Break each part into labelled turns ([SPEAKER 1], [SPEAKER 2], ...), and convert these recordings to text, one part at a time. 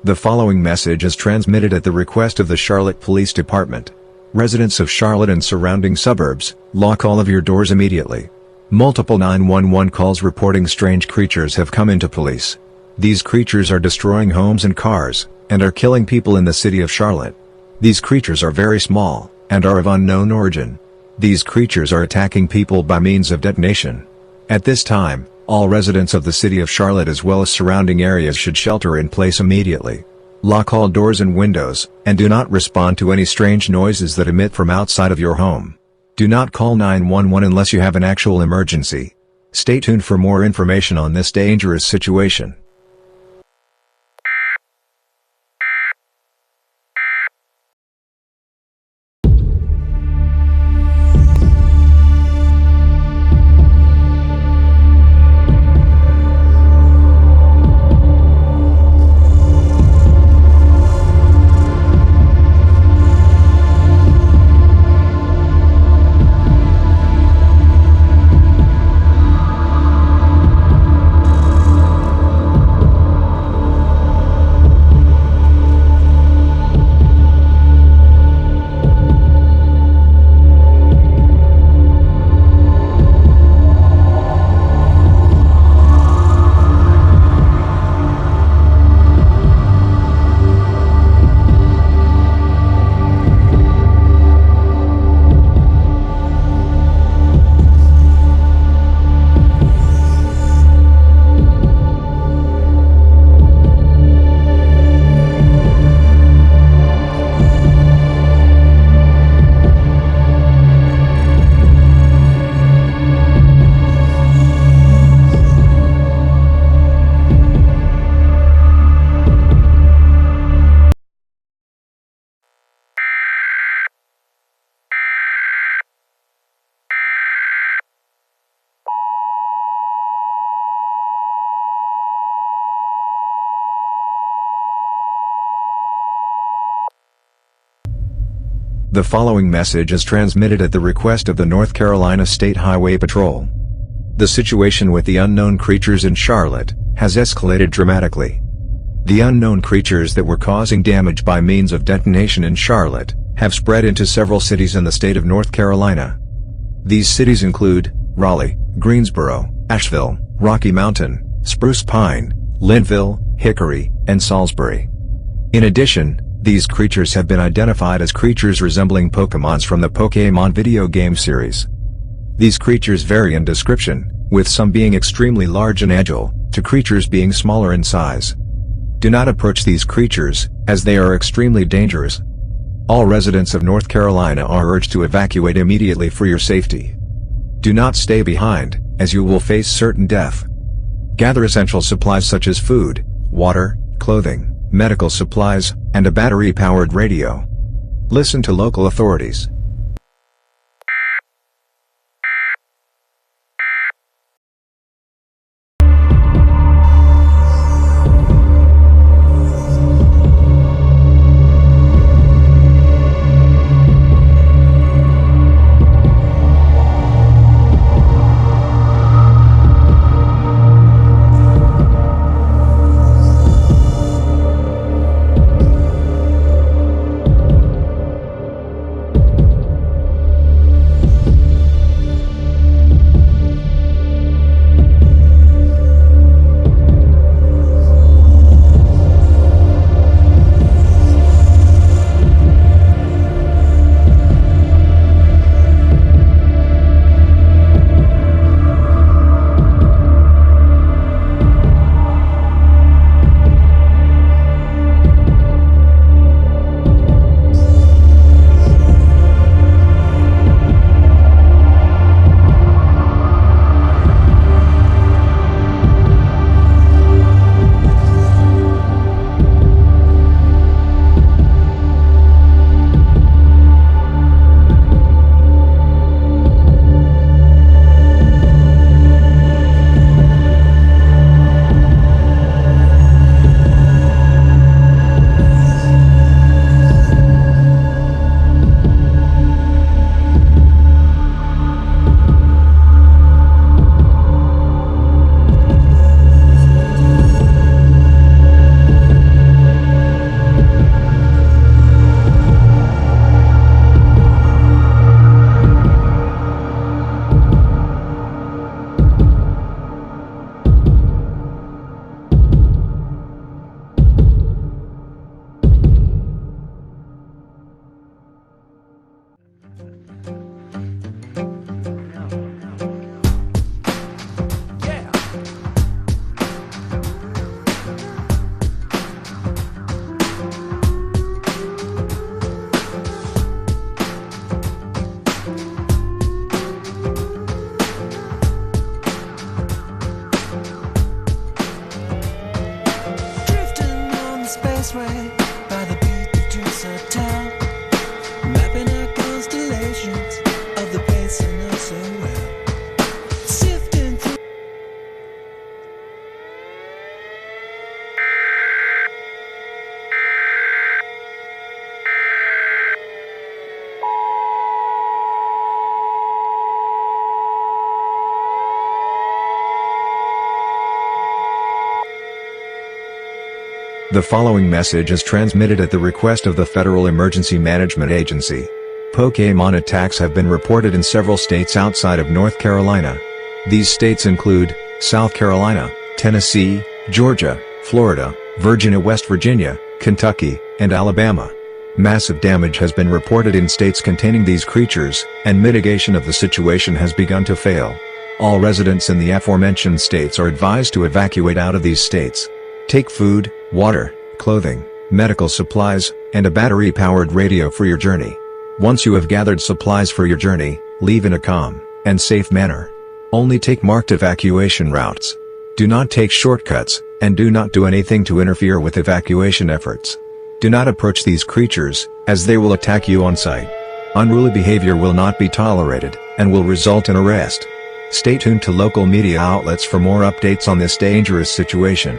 [SPEAKER 1] The following message is transmitted at the request of the Charlotte Police Department. Residents of Charlotte and surrounding suburbs, lock all of your doors immediately. Multiple 911 calls reporting strange creatures have come into police. These creatures are destroying homes and cars, and are killing people in the city of Charlotte. These creatures are very small, and are of unknown origin. These creatures are attacking people by means of detonation. At this time, all residents of the city of Charlotte as well as surrounding areas should shelter in place immediately. Lock all doors and windows, and do not respond to any strange noises that emit from outside of your home. Do not call 911 unless you have an actual emergency. Stay tuned for more information on this dangerous situation. The following message is transmitted at the request of the North Carolina State Highway Patrol. The situation with the unknown creatures in Charlotte has escalated dramatically. The unknown creatures that were causing damage by means of detonation in Charlotte have spread into several cities in the state of North Carolina. These cities include Raleigh, Greensboro, Asheville, Rocky Mountain, Spruce Pine, Linville, Hickory, and Salisbury. In addition, these creatures have been identified as creatures resembling Pokemons from the Pokemon video game series. These creatures vary in description, with some being extremely large and agile, to creatures being smaller in size. Do not approach these creatures, as they are extremely dangerous. All residents of North Carolina are urged to evacuate immediately for your safety. Do not stay behind, as you will face certain death. Gather essential supplies such as food, water, clothing, medical supplies, and a battery-powered radio. Listen to local authorities. The following message is transmitted at the request of the Federal Emergency Management Agency. Pokemon attacks have been reported in several states outside of North Carolina. These states include South Carolina, Tennessee, Georgia, Florida, Virginia, West Virginia, Kentucky, and Alabama. Massive damage has been reported in states containing these creatures, and mitigation of the situation has begun to fail. All residents in the aforementioned states are advised to evacuate out of these states. Take food, water, clothing, medical supplies, and a battery-powered radio for your journey. Once you have gathered supplies for your journey, leave in a calm and safe manner. Only take marked evacuation routes. Do not take shortcuts, and do not do anything to interfere with evacuation efforts. Do not approach these creatures, as they will attack you on sight. Unruly behavior will not be tolerated, and will result in arrest. Stay tuned to local media outlets for more updates on this dangerous situation.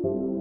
[SPEAKER 2] You